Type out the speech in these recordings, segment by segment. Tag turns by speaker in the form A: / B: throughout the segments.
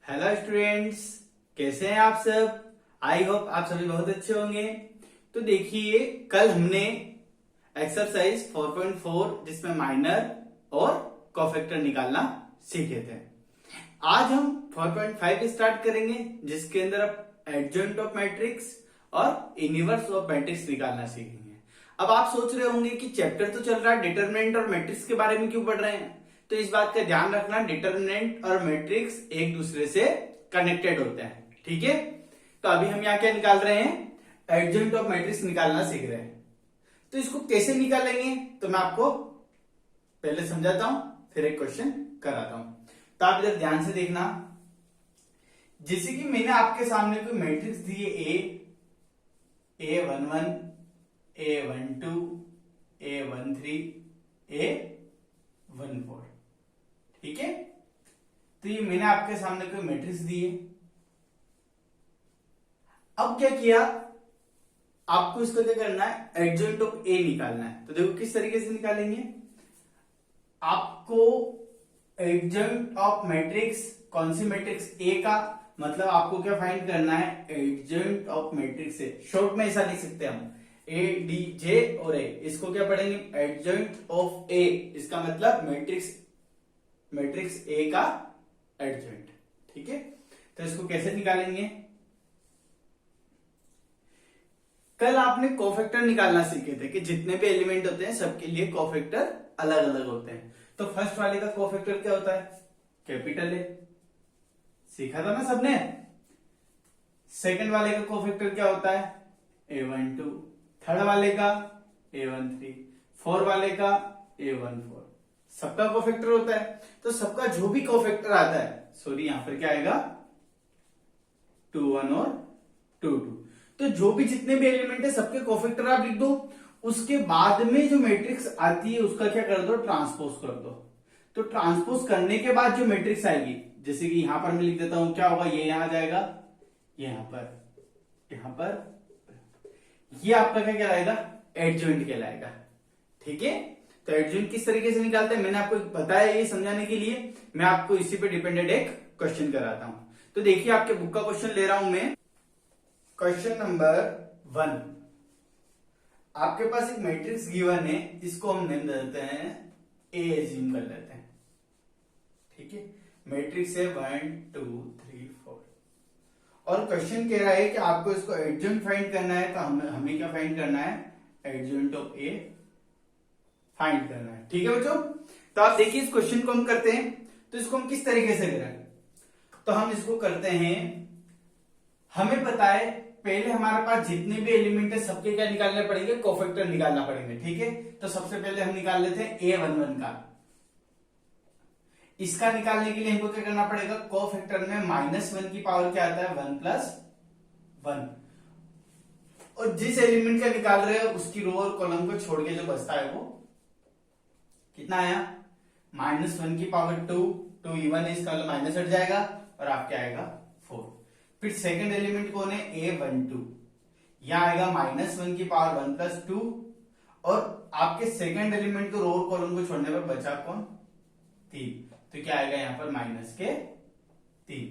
A: Hello students, कैसे हैं आप सब। आई होप आप सभी बहुत अच्छे होंगे। तो देखिए, कल हमने एक्सरसाइज 4.4 जिसमें माइनर और कोफैक्टर निकालना सीखे थे। आज हम 4.5 स्टार्ट करेंगे जिसके अंदर आप एडजॉइंट ऑफ मैट्रिक्स और इनवर्स ऑफ मैट्रिक्स निकालना सीखेंगे। अब आप सोच रहे होंगे कि चैप्टर तो चल रहा है, डिटरमिनेंट और मैट्रिक्स के बारे में क्यों पढ़ रहे हैं। तो इस बात का ध्यान रखना, डिटरमिनेंट और मैट्रिक्स एक दूसरे से कनेक्टेड होते हैं, ठीक है। तो अभी हम यहाँ क्या निकाल रहे हैं, एडजॉइंट ऑफ मैट्रिक्स निकालना सीख रहे हैं। तो इसको कैसे निकालेंगे तो मैं आपको पहले समझाता हूं, फिर एक क्वेश्चन कराता हूं। तो आप इधर ध्यान से देखना। जैसे कि मैंने आपके सामने कोई मैट्रिक्स दी है, A11, A12, A13, A14, ठीक है। तो ये मैंने आपके सामने कोई मैट्रिक्स दी है। अब क्या किया, आपको इसको क्या करना है, एडजॉइंट ऑफ ए निकालना है। तो देखो किस तरीके से निकालेंगे। आपको एडजॉइंट ऑफ मैट्रिक्स, कौन सी मैट्रिक्स, ए का मतलब आपको क्या फाइंड करना है, एडजॉइंट ऑफ मैट्रिक्स से। शॉर्ट में ऐसा लिख सकते हैं हम, ए डी जे और ए, इसको क्या पढ़ेंगे, एडजॉइंट ऑफ ए। इसका मतलब मैट्रिक्स ए का एडजॉइंट, ठीक है। तो इसको कैसे निकालेंगे, कल आपने कोफैक्टर निकालना सीखे थे कि जितने भी एलिमेंट होते हैं सबके लिए कोफैक्टर अलग अलग होते हैं। तो फर्स्ट वाले का कोफैक्टर क्या होता है, कैपिटल ए, सीखा था ना सबने। सेकंड वाले का कोफैक्टर क्या होता है, A12, थर्ड वाले का A13, फोर्थ वाले का A14। सबका कोफैक्टर होता है। तो सबका जो भी कोफैक्टर आता है, सॉरी यहां पर क्या आएगा, 21 और 22। तो जो भी जितने भी एलिमेंट है सबके कोफैक्टर आप लिख दो। उसके बाद में जो मैट्रिक्स आती है उसका क्या कर दो, ट्रांसपोज कर दो। तो ट्रांसपोज करने के बाद जो मैट्रिक्स आएगी, जैसे कि यहां पर मैं लिख देता हूं, क्या होगा, ये यहां जाएगा, यहां पर ये आपका क्या कहलाएगा, एडजॉइंट कहलाएगा, ठीक है। तो एडजॉइंट किस तरीके से निकालते हैं मैंने आपको बताया, ये समझाने के लिए मैं आपको इसी पे डिपेंडेंट एक क्वेश्चन कराता हूं। तो देखिए, आपके बुक का क्वेश्चन ले रहा हूं मैं। क्वेश्चन नंबर 1, आपके पास एक मैट्रिक्स गिवन है, इसको हम नेम देते हैं ए, एज्यूम कर लेते हैं, ठीक है। मैट्रिक्स है 1 2 3 4 और क्वेश्चन कह रहा है कि आपको इसको एडजॉइंट फाइंड करना है। तो हमें क्या फाइंड करना है, एडजॉइंट ऑफ ए फाइंड करना है, ठीक है बच्चों। तो आप देखिए, इस क्वेश्चन को हम करते हैं। तो इसको हम किस तरीके से करें, तो हम इसको करते हैं, हमें पता है पहले हमारे पास जितने भी एलिमेंट है सबके क्या निकालने पड़ेंगे, कोफैक्टर निकालना पड़ेंगे, ठीक है। तो सबसे पहले हम निकाल लेते हैं A11 का। इसका निकालने के लिए हमको क्या करना पड़ेगा, कोफैक्टर में -1 की पावर क्या आता है, 1 + 1। और जिस एलिमेंट का निकाल रहे हैं उसकी रो और कॉलम को छोड़ के जो बचता है वो कितना आया, -1 की पावर 2, 2 इवन है, इसका मतलब माइनस हट जाएगा और आपके आएगा 4। फिर सेकंड एलिमेंट कौन है, A12, यहां आएगा -1 की पावर 1 + 2 और आपके सेकंड एलिमेंट को रो और कॉलम को छोड़ने पर बचा कौन, 3। तो क्या आएगा यहाँ पर -3।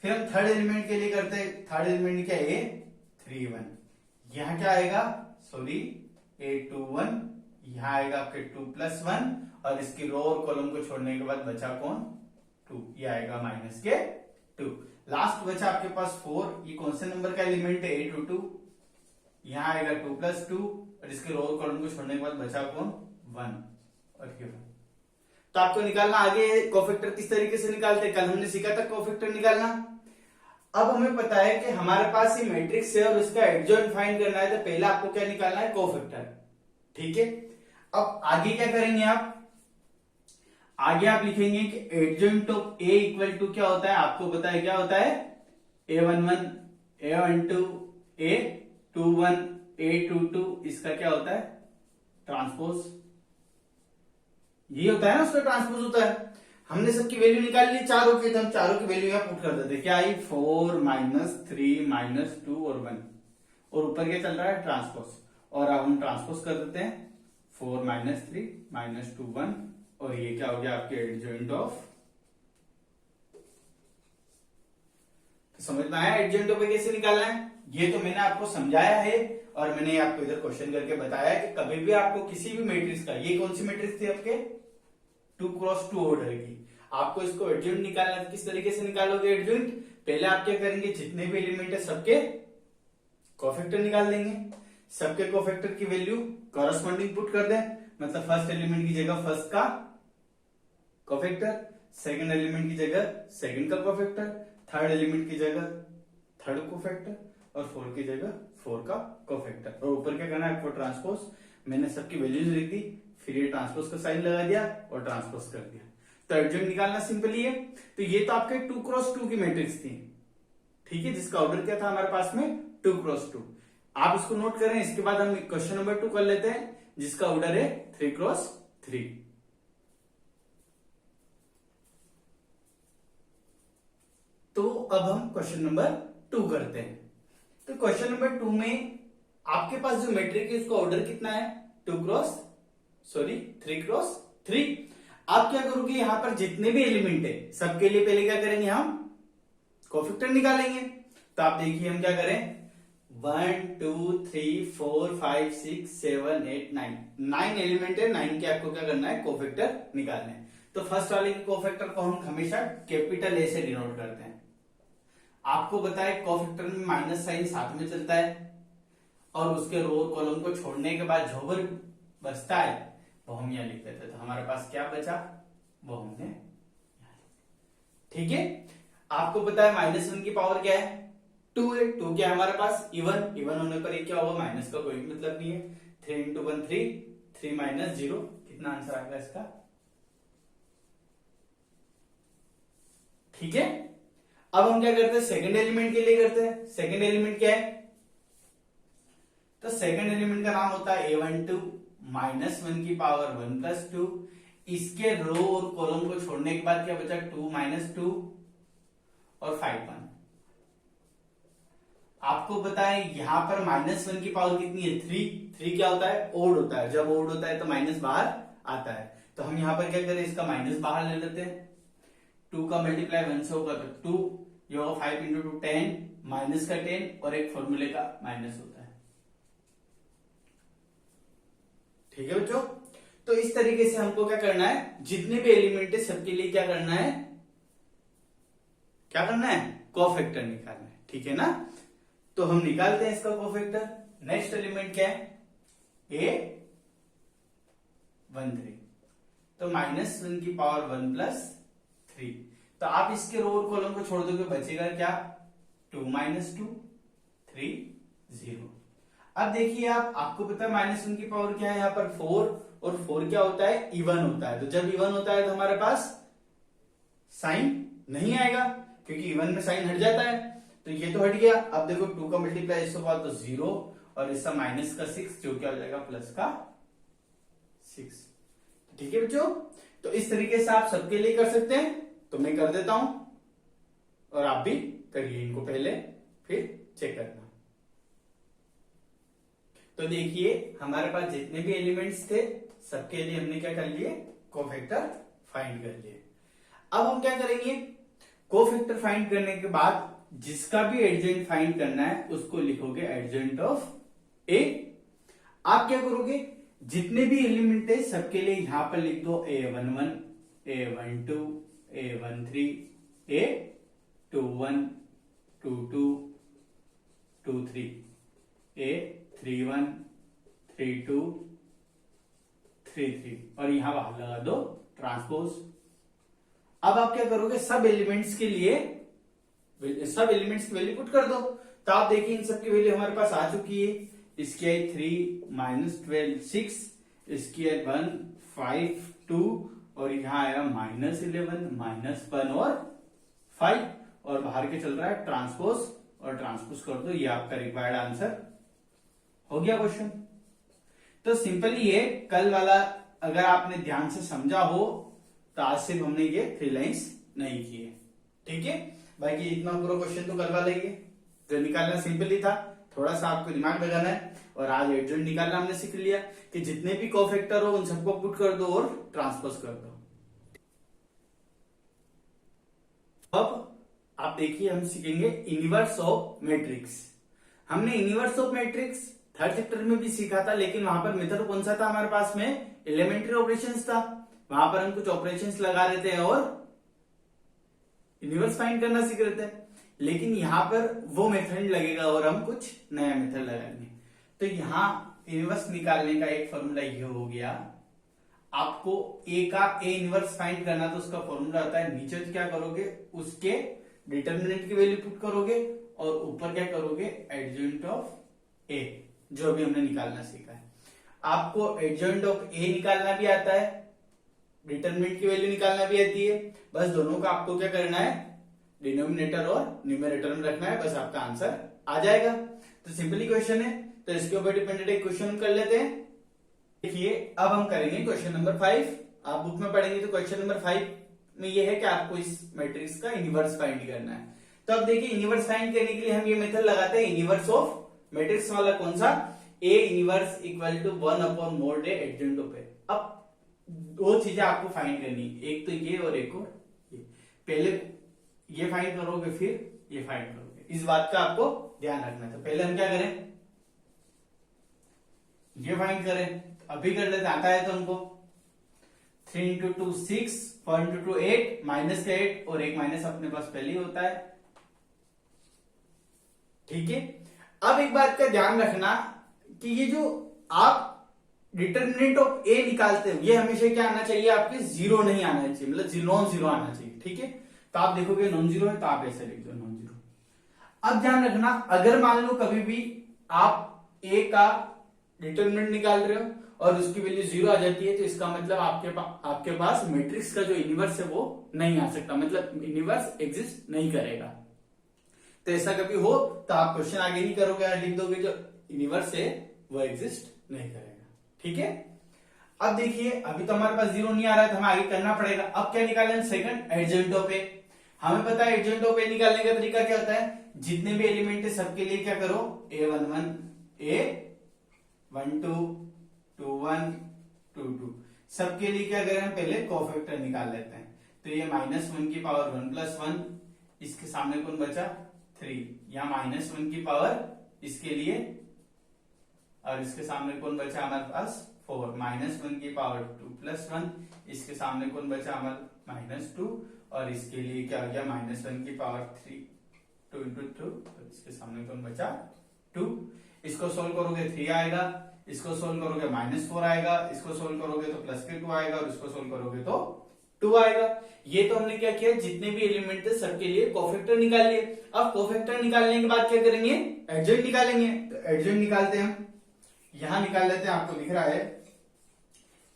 A: फिर हम थर्ड एलिमेंट के लिए करते हैं, थर्ड एलिमेंट क्या है, A31, यहां क्या आएगा, सॉरी A21, यहां आएगा आपके 2 + 1 और इसकी रो और कॉलम को छोड़ने के बाद बचा कौन, 2, ये आएगा -2। लास्ट बचा आपके पास 4, ये कौन से नंबर का एलिमेंट है, A22, यहां आएगा 2 + 2 और इसके रो और कॉलम को छोड़ने के बाद बचा कौन, 1 और ये 1। तो आपको निकालना आगे कोफैक्टर किस तरीके से निकालते हैं, कल हमने सीखा था कोफैक्टर निकालना। अब हमें पता है कि हमारे पास ये मैट्रिक्स है और इसका एडजॉइंट फाइंड करना है। तो पहले आपको क्या निकालना है, कोफैक्टर, ठीक है। अब आगे क्या करेंगे आप, आगे आप लिखेंगे कि adjoint of A equal to क्या होता है, आपको पता है क्या होता है, A11, A12, A21, A22, इसका क्या होता है, ट्रांसपोज। ये होता है ना, उसका ट्रांसपोज होता है। हमने सबकी वैल्यू निकाल ली चारों की, तो हम चारों की वैल्यू यहां पुट कर देते, क्या आई, 4 -3 -2 और 1, और ऊपर क्या चल रहा है, ट्रांसपोज। और अब हम ट्रांसपोज कर देते हैं, 4 -3 -2 1 और ये क्या हो गया आपके एडजॉइंट ऑफ समझ में आया एडजेंटो पे कैसे निकालना है? ये तो मैंने आपको समझाया है और मैंने आपको इधर क्वेश्चन करके बताया कि कभी भी आपको किसी भी मैट्रिक्स का, ये कौन सी मैट्रिक्स थी आपके 2x2 ऑर्डर की, आपको इसको एडजेंट निकालना है। किस तरीके से निकालोगे एडजेंट? पहले आप क्या करेंगे, जितने भी एलिमेंट है सबके कोफैक्टर निकाल देंगे, सबके कोफैक्टर की वैल्यू कॉरस्पॉन्डिंग पुट कर दें, मतलब फर्स्ट एलिमेंट की जगह फर्स्ट का कोफैक्टर, सेकंड एलिमेंट की जगह सेकंड का कोफैक्टर, थर्ड एलिमेंट की जगह थर्ड कोफैक्टर और फोर्थ की जगह फोर का कोफैक्टर। और ऊपर क्या करना है आपको, ट्रांसपोज। मैंने सबकी वैल्यूज लिख दी, फिर ये ट्रांसपोज का साइन लगा दिया और ट्रांसपोज कर दिया। तो एडजेंट निकालना सिंपल ही है। तो ये तो आपके 2x2 की मैट्रिक्स थी, ठीक है, जिसका ऑर्डर क्या था हमारे पास में 2x2। आप इसको नोट करें, इसके बाद हम क्वेश्चन नंबर 2 कर लेते हैं जिसका ऑर्डर है 3x3। तो अब हम क्वेश्चन नंबर 2 करते हैं। तो क्वेश्चन नंबर 2 में आपके पास जो मैट्रिक है उसका ऑर्डर कितना है, 3x3। आप क्या करोगे, यहां पर जितने भी एलिमेंट है सबके लिए पहले क्या करेंगे, हम कोफैक्टर निकालेंगे। तो आप देखिए हम क्या करें, 1 2 3 4 5 6 7 8 9 एलिमेंट है, 9 के आपको क्या करना है, कोफैक्टर निकालने हैं। तो फर्स्ट वाले के कोफैक्टर को हम हमेशा कैपिटल ए से डिनोट करते हैं। आपको बताए कोफैक्टर में माइनस साइन साथ में चलता है और उसके रो कॉलम को छोड़ने के बाद जो भी बचता है वो हम यहां लिख देते हैं। तो हमारे पास क्या बचा, वो हमने, ठीक है। आपको पता है -1 की पावर क्या है, 2 है। 2 क्या है हमारे पास, इवन होने पर ये क्या होगा, माइनस का कोई मतलब नहीं है। 3 इंटू 1 3, 3 माइनस 0, कितना आंसर आएगा इसका, ठीक है। अब हम क्या करते हैं, सेकंड एलिमेंट के लिए करते हैं। सेकंड एलिमेंट क्या है, तो सेकंड एलिमेंट का नाम होता है A12, -1 की पावर 1 + 2। इसके रो और कॉलम को छोड़ने के बाद क्या बचा, 2 - 2 और 5 1। आपको बताएं यहां पर -1 की पावर कितनी है, 3 क्या होता है, ओड होता है। जब ओड होता है तो माइनस बाहर आता है। तो हम यहां पर क्या करें, इसका माइनस बाहर ले लेते हैं। 2 का मल्टीप्लाई 1 से होगा तो 2, ये होगा 5 × 2 10, माइनस का 10 और एक फॉर्मूले का माइनस होता है, ठीक है बच्चों। तो इस तरीके से हमको क्या करना है, जितने भी एलिमेंट है सबके लिए क्या करना है, कोफैक्टर निकालना है, ठीक है ना। तो हम निकालते हैं इसका कोफैक्टर। नेक्स्ट एलिमेंट क्या है, A13। तो -1 की पावर 1 + 3। तो आप इसके रो और कॉलम को छोड़ दोगे, बचेगा क्या, 2 - 2 3 0। अब देखिए आपको पता है -1 की पावर क्या है, यहां पर 4, और 4 क्या होता है, इवन होता है। तो जब इवन होता है तो हमारे पास साइन नहीं आएगा, क्योंकि इवन में साइन हट जाता है। तो ये तो हट गया। अब देखो 2 का मल्टीप्लाई इसके बाद तो 0 और इसका -6, जो क्या हो जाएगा +6, ठीक है बच्चों। तो इस तरीके से आप सबके लिए कर सकते हैं। तो मैं कर देता हूं और आप भी करिए इनको पहले, फिर चेक करना। तो देखिए हमारे पास जितने भी एलिमेंट्स थे सबके लिए हमने क्या कर लिए, कोफैक्टर फाइंड कर लिए। अब हम क्या करेंगे, कोफैक्टर फाइंड करने के बाद जिसका भी एडजेंट फाइंड करना है उसको लिखोगे एडजेंट ऑफ ए। आप क्या करोगे, जितने भी एलिमेंट है सबके लिए यहां पर लिख दो A11, A12, A13, A21, 22, 23, A31, 32, 33 और यहां बाहर लगा दो ट्रांसपोज। अब आप क्या करोगे, सब एलिमेंट्स की वैल्यू पुट कर दो। तो आप देखिए इन सबकी वैल्यू हमारे पास आ चुकी है। इसकी आई 3 -12 6, इसकी आई 1 5 2 और यहां आया -11 -1 और 5 और बाहर के चल रहा है ट्रांसपोज और ट्रांसपोज कर दो। ये आपका रिक्वायर्ड आंसर हो गया क्वेश्चन। तो सिंपली ये कल वाला अगर आपने ध्यान से समझा हो तो आज सिर्फ हमने ये 3 लाइंस नहीं किए, ठीक है। बाकी इतना पूरा क्वेश्चन तो कल वाला ही है, जो निकालना सिंपल ही था, थोड़ा सा आपको दिमाग लगाना है। और आज एडजेंट निकालना हमने सीख लिया कि जितने भी कोफैक्टर हो उन सबको पुट कर दो और ट्रांसपोज कर दो। अब आप देखिए हम सीखेंगे इनवर्स ऑफ मैट्रिक्स। हमने inverse of matrix third chapter में भी सीखा था, लेकिन वहां पर मेथड कौन सा था हमारे पास में, एलिमेंट्री ऑपरेशंस था। वहां पर हम कुछ ऑपरेशंस लगा रहे थे और इनवर्स फाइंड करना सीख रहे थे। लेकिन यहाँ पर वो मेथड लगेगा और हम कुछ नया मेथड लगाएंगे। तो यहाँ इनवर्स निकालने का एक फॉर्मूला ये हो गया, आपको ए का ए इनवर्स फाइंड करना, तो उसका फॉर्मूला होता है नीचे क्या करोगे, उसके डिटर्मिनेंट की वैल्यू पुट करोगे और ऊपर क्या करोगे, एडजॉइंट ऑफ ए, जो अभी हमने निकालना सीखा है। आपको एडजॉइंट ऑफ ए निकालना भी आता है, डिटरमिनेंट की वैल्यू निकालना भी आती है। बस दोनों का आपको क्या करना है, डिनोमिनेटर और न्यूमरेटर में रखना है, बस आपका आंसर आ जाएगा। तो सिंपली क्वेश्चन है, तो इसके ऊपर डिपेंडेंट एक क्वेश्चन हम कर लेते हैं। देखिए अब हम करेंगे क्वेश्चन नंबर 5। आप बुक में पढ़ेंगे तो क्वेश्चन नंबर 5 में ये है कि आपको इस मैट्रिक्स का इनवर्स फाइंड करना है। तो अब देखिए इनवर्स फाइंड करने के लिए हम ये मेथड लगाते हैं, इनवर्स ऑफ मैट्रिक्स वाला कौन सा, A inverse equal to 1/mod A adjoint of A. अब दो चीजें आपको फाइंड करनी, एक तो ये और एक और ये। पहले ये फाइंड करोगे फिर ये फाइंड करोगे, इस बात का आपको ध्यान रखना है। तो पहले हम क्या करें, ये फाइंड करें, अभी कर लेते, आता है तो हमको 3 इंटू 2 6, 4 इंटू 2 8, माइनस का 8 और एक माइनस अपने पास पहले ही होता है। ठीक है, अब एक बात का ध्यान रखना कि ये जो आप डिटर्मिनेंट ऑफ ए निकालते हो, ये हमेशा क्या आना चाहिए, आपके जीरो नहीं आना चाहिए, मतलब नॉन जीरो आना चाहिए। ठीक है, तो आप देखोगे नॉन जीरो है तो आप ऐसे लिख दो नॉन जीरो। अब ध्यान रखना, अगर मान लो कभी भी आप ए का डिटर्मिनेंट निकाल रहे हो और उसकी वैल्यू जीरो आ जाती है, तो इसका मतलब आपके पास मैट्रिक्स का जो इनवर्स है वो नहीं आ सकता, मतलब इनवर्स एग्जिस्ट नहीं करेगा। तो ऐसा कभी हो तो आप क्वेश्चन आगे नहीं करोगे और लिख दोगे जो इनवर्स है वो एग्जिस्ट नहीं करेगा। ठीक है, अब देखिए अभी तो हमारे पास जीरो नहीं आ रहा है तो हमें आगे करना पड़ेगा। अब क्या निकालें, सेकंड एडजॉइंट ऑफ ए। हमें पता है एडजॉइंट ऑफ ए निकालने का तरीका क्या होता है, जितने भी एलिमेंट है सबके लिए क्या करो, a11 a12 21 22, सबके लिए क्या करें, हम पहले कोफैक्टर निकाल लेते हैं। तो ये -1 की पावर 1 + 1, इसके सामने कौन बचा 3, यहाँ -1 की पावर इसके लिए और इसके सामने कौन बचा हमारे पास 4, -1 की पावर 2 + 1, इसके सामने कौन बचा हमारे -2 और इसके लिए क्या हो गया -1 की पावर 3, 2 × 2 और इसके सामने कौन बचा 2। इसको सोल्व करोगे 3 आएगा, इसको सोल्व करोगे -4 आएगा, इसको सोल्व करोगे तो +2 आएगा और इसको सोल्व करोगे तो 2 आएगा। ये तो हमने क्या किया, जितने भी एलिमेंट थे सबके लिए कोफैक्टर निकाल लिए। अब कोफैक्टर निकालने के बाद क्या करेंगे, एडजॉइंट निकालेंगे। तो एडजॉइंट निकालते हैं हम, यहां निकाल लेते हैं, आपको लिख रहा है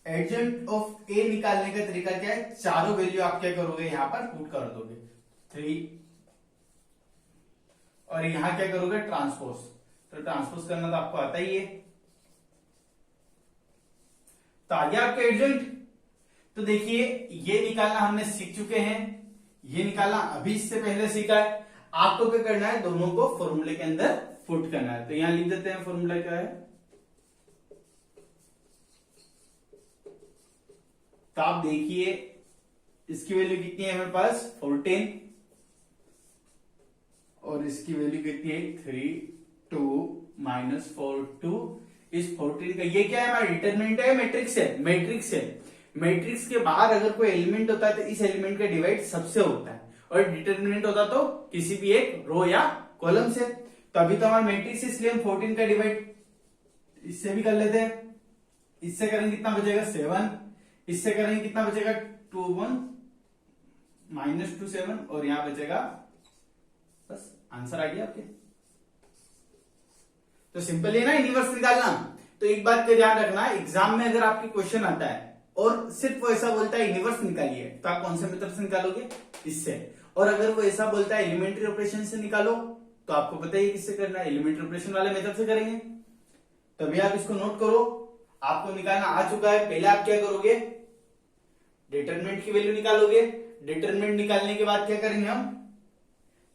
A: एडजॉइंट ऑफ ए निकालने का तरीका क्या है, चारों वैल्यू आप क्या करोगे, यहां पर पुट कर दोगे 3 और यहां क्या करोगे ट्रांसपोज। तो ट्रांसपोज करना तो आपको आता ही है। तो आ गया आपका एडजॉइंट। तो देखिए ये निकालना हमने सीख चुके हैं, ये निकालना अभी इससे पहले सीखा है। आपको क्या करना है, दोनों को फॉर्मूले के अंदर पुट करना है। तो यहां लिख देते हैं फॉर्मूला क्या है। तो आप देखिए इसकी वैल्यू कितनी है हमारे पास 14 और इसकी वैल्यू कितनी है 3 2 -4 2। इस 14 का ये क्या है, हमारा डिटरमिनेंट है, मैट्रिक्स है, मैट्रिक्स है। मैट्रिक्स के बाहर अगर कोई एलिमेंट होता है तो इस एलिमेंट का डिवाइड सबसे होता है और डिटरमिनेंट होता तो किसी भी एक रो या कॉलम से। तो अभी तो हमारा मैट्रिक्स, इसलिए हम 14 का डिवाइड इससे भी कर लेते हैं। इससे करेंगे कितना बचेगा 7, इससे करेंगे कितना बचेगा 2 1 -2 7 और यहां बचेगा, बस आंसर आ गया आपके। तो सिंपल है ना इनवर्स निकालना। तो एक बात का ध्यान रखना, एग्जाम में अगर आपके क्वेश्चन आता है और सिर्फ वो ऐसा बोलता है इनवर्स निकालिए, तो आप कौन से मेथड से निकालोगे, इससे। और अगर वो ऐसा बोलता है एलिमेंट्री ऑपरेशन से निकालो, तो आपको पता ही किससे करना है, एलिमेंट्री ऑपरेशन वाले मेथड से करेंगे। तभी आप इसको नोट करो, आपको निकालना आ चुका है। पहले आप क्या करोगे, डिटरमिनेंट की वैल्यू निकालोगे। डिटरमिनेंट निकालने के बाद क्या करेंगे, हम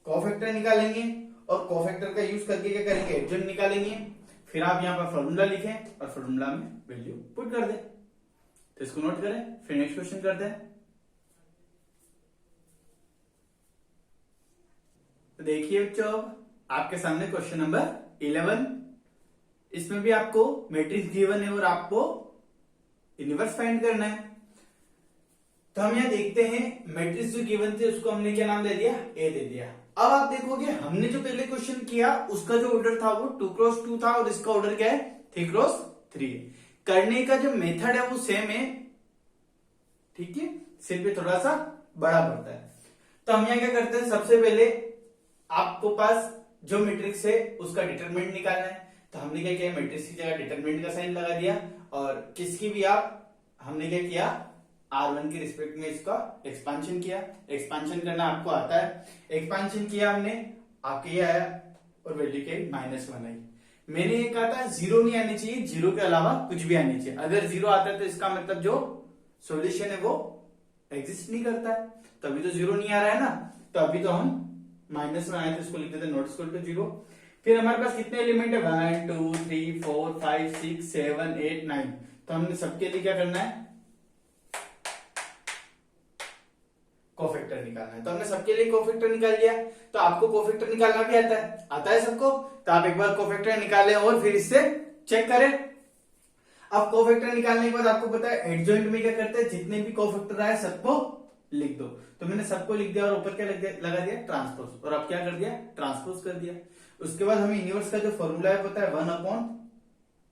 A: कोफैक्टर निकालेंगे और कोफैक्टर का यूज करके क्या करेंगे, एडजॉइंट निकालेंगे। फिर आप यहां पर फॉर्मूला लिखें और फॉर्मूला में वैल्यू पुट कर दें। तो इसको नोट करें, फिर नेक्स्ट क्वेश्चन करते हैं। तो देखिए बच्चों, आपके सामने क्वेश्चन नंबर 11, इसमें भी आपको मैट्रिक्स गिवन है और आपको इनवर्स फाइंड करना है। तो हम यहाँ देखते हैं मैट्रिक्स जो गिवन थे उसको हमने क्या नाम दे दिया, ए दे दिया। अब आप देखोगे हमने जो पहले क्वेश्चन किया उसका जो ऑर्डर था वो 2x2 था और इसका ऑर्डर क्या है 3x3 है। करने का जो मेथड है वो सेम है, ठीक है, सिर्फ ये थोड़ा सा बड़ा पड़ता है। तो हम यहाँ क्या करते हैं, सबसे पहले आपको पास जो मैट्रिक्स है उसका डिटरमिनेंट निकालना है। तो हमने क्या किया, मैट्रिक्स की जगह डिटरमिनेंट का साइन लगा दिया और किसकी भी हमने क्या किया, R1 के रिस्पेक्ट में इसका एक्सपांशन किया। एक्सपांशन करना आपको आता है, एक्सपांशन किया हमने, आपके ये आया और वैल्यू क्या -1 आई। मैंने ये कहा था जीरो नहीं आनी चाहिए, जीरो के अलावा कुछ भी आनी चाहिए। अगर जीरो आता है तो इसका मतलब जो सॉल्यूशन है वो एग्जिस्ट नहीं करता है। तो अभी तो जीरो नहीं आ रहा है ना, तो अभी तो हम -1 आए तो इसको लिख देते नॉट इक्वल टू जीरो। फिर हमारे पास कितने एलिमेंट है, 1 2 3 4 5 6 7 8 9। तो हमने सबके लिए क्या करना है, कोफैक्टर निकालना है। तो हमने सबके लिए कोफैक्टर निकाल लिया। तो आपको कोफैक्टर निकालना भी आता है सबको। तो आप एक बार कोफैक्टर निकालें और फिर इससे चेक करें। अब कोफैक्टर निकालने के बाद आपको पता है एडजॉइंट में क्या करते हैं, जितने भी कोफैक्टर आए सबको लिख दो। तो मैंने सबको लिख दिया और ऊपर क्या लगा दिया, ट्रांसपोज। और अब क्या कर दिया, ट्रांसपोज कर दिया। उसके बाद हमें इनवर्स का जो फॉर्मूला है पता है, 1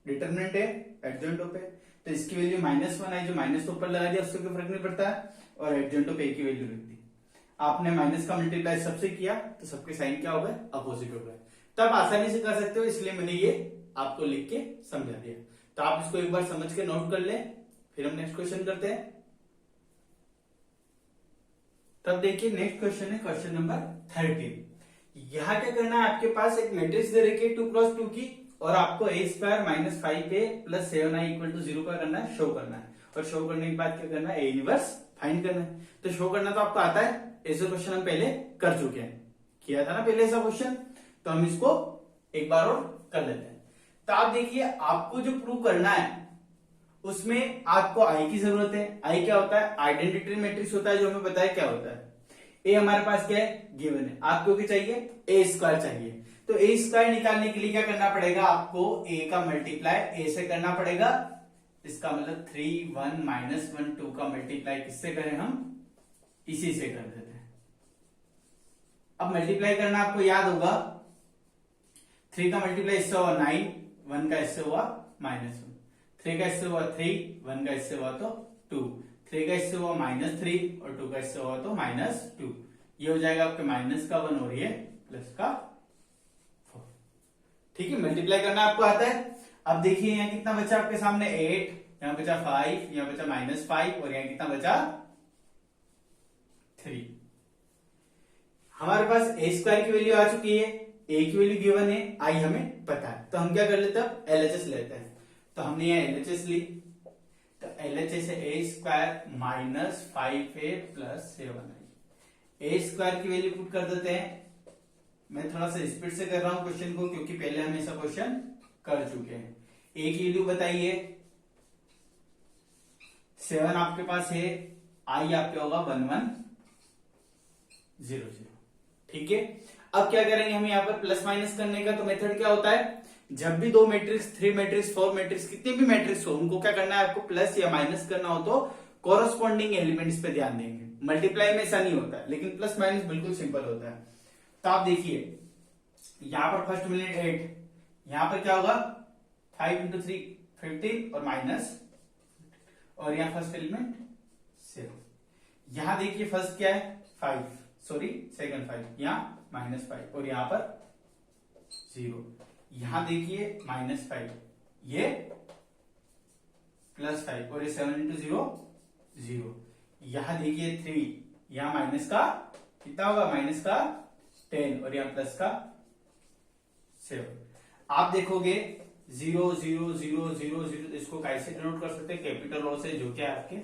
A: डिटरमिनेंट है एडजॉइंट पे। तो इसकी वैल्यू -1 आई, जो माइनस ऊपर लगा दिया उससे कोई फर्क नहीं पड़ता है, और एडजॉइंट पे ए की वैल्यू रख दी। आपने माइनस का मल्टीप्लाई सबसे किया तो सबके साइन क्या हो गए, अपोजिट हो गए। तब आसानी से कर सकते हो, इसलिए मैंने ये आपको लिख के समझा दिया। तो आप इसको एक बार समझ के नोट कर ले, फिर हम नेक्स्ट क्वेश्चन करते हैं। तब देखिए नेक्स्ट क्वेश्चन है क्वेश्चन नंबर 13। यहां क्या करना है, आपके पास एक मैट्रिक्स दे रखी है 2x2 की, और आपको a² - 5a + 7i = 0 का करना है, शो करना है। और शो करने के बाद क्या करना है, a इनवर्स फाइंड करना है। तो शो करना तो आपको आता है, ऐसे क्वेश्चन हम पहले कर चुके हैं, किया था ना पहले ऐसा क्वेश्चन। तो हम इसको एक बार और कर लेते हैं। तो आप देखिए, आपको जो प्रूव करना है उसमें आपको आई की जरूरत है। आई क्या होता है, आइडेंटिटी मैट्रिक्स होता है, जो हमें बताया क्या होता है। ए हमारे पास क्या है, गिवन है। आपको क्या चाहिए, a² चाहिए। तो a² निकालने के लिए क्या करना पड़ेगा, आपको a का मल्टीप्लाई a से करना पड़ेगा। इसका मतलब 3 1 -1 2 का मल्टीप्लाई किससे करें, हम इसी से कर देते हैं। अब मल्टीप्लाई करना आपको याद होगा, 3 का मल्टीप्लाई इससे हुआ 9, 1 का इससे हुआ -1, 3 का इससे हुआ 3, 1 का इससे हुआ तो 2, 3 का इससे हुआ -3 और 2 का इससे हुआ तो -2। ये हो जाएगा आपके -1 और ये +4। ठीक है, मल्टीप्लाई करना आपको आता है। अब देखिए यहाँ कितना बचा आपके सामने, 8, यहाँ बचा 5, यहाँ बचा -5 और यहाँ कितना बचा 3। हमारे पास a² की वैल्यू आ चुकी है, a की वैल्यू गिवन है, i हमें पता है। तो हम क्या कर लेते हैं, LHS लेते हैं। तो हमने यहाँ LHS ली, तो LHS है a² - 5a + 7i। a² की वैल्यू पुट कर देते हैं। मैं थोड़ा सा स्पीड से कर रहा हूं क्वेश्चन को, क्योंकि पहले हम ऐसा क्वेश्चन कर चुके हैं। a की वैल्यू बताइए, 7 आपके पास है, i आपके होगा 1 1 0 0। ठीक है, अब क्या करेंगे हम यहाँ पर प्लस माइनस करने का। तो मेथड क्या होता है, जब भी 2 मैट्रिक्स 3 मैट्रिक्स 4 मैट्रिक्स कितने भी मैट्रिक्स हो, उनको क्या करना है, आपको प्लस या माइनस करना हो तो कोरस्पॉन्डिंग एलिमेंट्स पे ध्यान देंगे। मल्टीप्लाई में ऐसा नहीं होता है, लेकिन प्लस माइनस बिल्कुल सिंपल होता है। तो आप देखिए यहां पर फर्स्ट एलिमेंट 8, यहां पर क्या होगा 5 × 3 15 और माइनस, और यहाँ फर्स्ट एलिमेंट 0। यहां देखिए फर्स्ट क्या है 5, सॉरी सेकंड 5, यहाँ -5 और यहाँ पर 0। यहां देखिए -5, ये +5 और ये 7 × 0 0। यहां देखिए 3, यहां माइनस का कितना होगा, -10 और यहाँ प्लस का 7। आप देखोगे 0 0 0 0 0, इसको कैसे डिनोट कर सकते हैं, कैपिटल ओ से, जो क्या है आपके।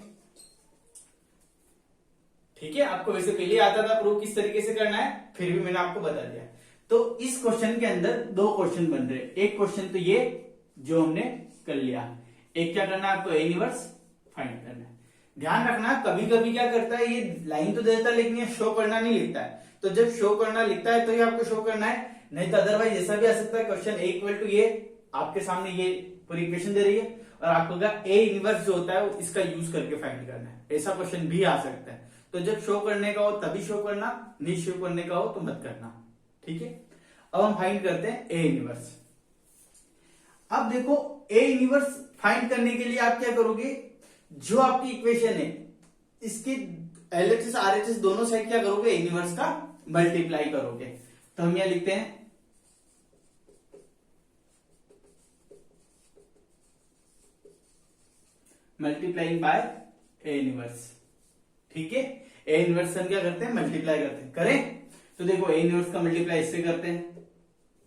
A: ठीक है, आपको वैसे पहले आता था प्रूव किस तरीके से करना है, फिर भी मैंने आपको बता दिया। तो इस क्वेश्चन के अंदर 2 क्वेश्चन बन रहे। एक क्वेश्चन तो ये जो हमने कर लिया, एक क्या करना है, आपको a इनवर्स फाइंड करना है। ध्यान रखना, कभी कभी क्या करता है, ये लाइन तो देता है लेकिन ये शो करना नहीं लिखता है। तो जब शो करना लिखता है तो ही आपको शो करना है, नहीं तो अदरवाइज ऐसा भी आ सकता है क्वेश्चन ए इक्वल टू ये, आपके सामने ये पूरी इक्वेशन दे रही है और आपको ए इनवर्स जो होता है वो इसका यूज करके फाइंड करना है, ऐसा क्वेश्चन भी आ सकता है। तो जब शो करने का हो तभी शो करना, नहीं शो करने का हो तो मत करना, ठीक है। अब हम फाइंड करते हैं ए इनवर्स। अब देखो ए इनवर्स फाइंड करने के लिए आप क्या करोगे, जो आपकी इक्वेशन है इसकी एलएचएस आरएचएस दोनों साइड क्या करोगे, ए इनवर्स का मल्टीप्लाई करोगे। तो हम यहां लिखते हैं मल्टीप्लाइंग बाय ए इनवर्स, ठीक है। ए इनवर्स हम क्या करते हैं, मल्टीप्लाई करते हैं, करें तो देखो ए इनवर्स का मल्टीप्लाई इससे करते हैं,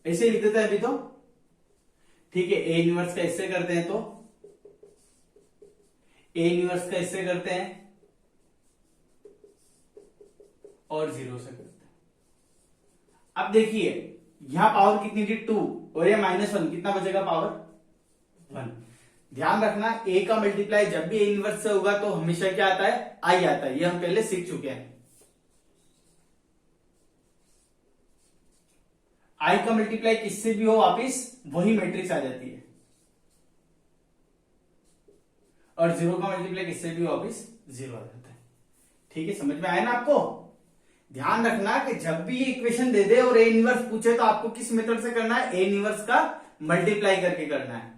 A: ऐसे लिख देते हैं अभी तो, ठीक है। ए इनवर्स का इससे करते हैं तो ए इनवर्स का इससे करते हैं और 0 से करते हैं। अब देखिए यहां पावर कितनी थी 2 और ये -1, कितना बचेगा पावर 1। ध्यान रखना ए का मल्टीप्लाई जब भी ए इनवर्स से होगा तो हमेशा क्या आता है, आई आता है, ये हम पहले सीख चुके हैं। आई का मल्टीप्लाई किससे भी हो वापिस वही मैट्रिक्स आ जाती है, और 0 का मल्टीप्लाई किससे भी हो वापिस 0 आ जाता है, ठीक है। समझ में आया ना आपको। ध्यान रखना कि जब भी ये इक्वेशन दे दे और ए इनवर्स पूछे तो आपको किस मेथड से करना है, ए इनवर्स का मल्टीप्लाई करके करना है,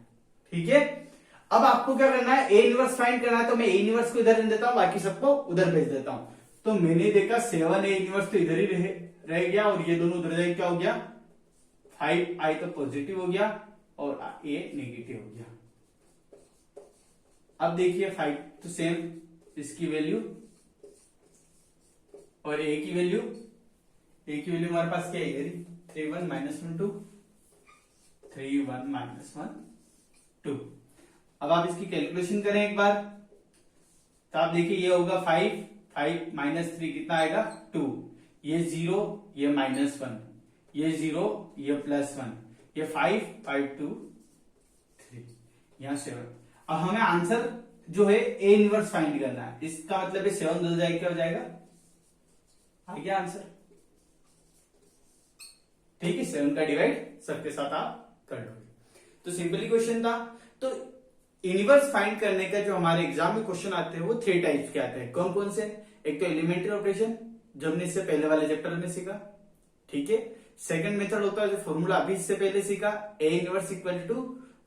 A: ठीक है। अब आपको क्या करना है, ए इनवर्स फाइंड करना है, तो मैं ए इनवर्स को इधर देता हूं, बाकी सबको उधर भेज देता हूं। तो मैंने देखा 7 ए इनवर्स तो इधर ही रह गया और ये दोनों उधर जाए, क्या हो गया 5 आई तो पॉजिटिव हो गया और ए नेगेटिव हो गया। अब देखिए 5 तो सेम इसकी वैल्यू और ए की वैल्यू, हमारे पास क्या है 3 1 -1 2 3 1 -1 2। अब आप इसकी कैलकुलेशन करें एक बार, तो आप देखिए ये होगा 5 -3 कितना आएगा 2, ये 0 ये -1, ये 0 ये +1, ये 5 5 2 3, यहां 7। अब हमें आंसर जो है ए इनवर्स फाइंड करना है, इसका मतलब 7 बदल जाएगा, क्या हो जाएगा, आ गया आंसर, ठीक है। 7 का डिवाइड सबके साथ आप कर लोगे, तो सिंपली क्वेश्चन था। तो इनवर्स फाइंड करने का जो हमारे एग्जाम में क्वेश्चन आते हैं वो 3 टाइप्स के आते हैं। कौन कौन से, एक तो एलिमेंट्री ऑपरेशन जो हमने इससे पहले वाले चैप्टर में सीखा, ठीक है। सेकंड मेथड होता है जो फॉर्मूला अभी इससे पहले सीखा, A inverse equal to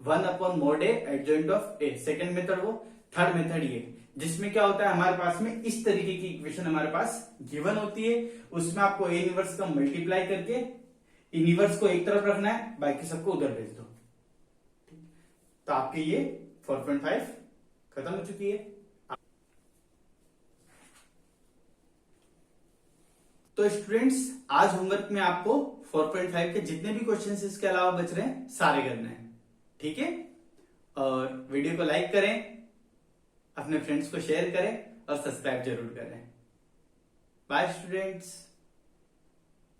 A: 1/mod A adjoint of A, second method वो। थर्ड मेथड ये जिसमें क्या होता है, हमारे पास में इस तरीके की इक्वेशन हमारे पास गिवन होती है, उसमें आपको ए इनवर्स का मल्टीप्लाई करके इनवर्स को एक तरफ रखना है, बाकी सबको उधर भेज दो। तो आपके ये 4.5 खत्म हो चुकी है। तो स्टूडेंट्स आज होमवर्क में आपको 4.5 के जितने भी क्वेश्चंस इसके अलावा बच रहे हैं सारे करने हैं, ठीक है। और वीडियो को लाइक करें, अपने फ्रेंड्स को शेयर करें और सब्सक्राइब जरूर करें। Bye students.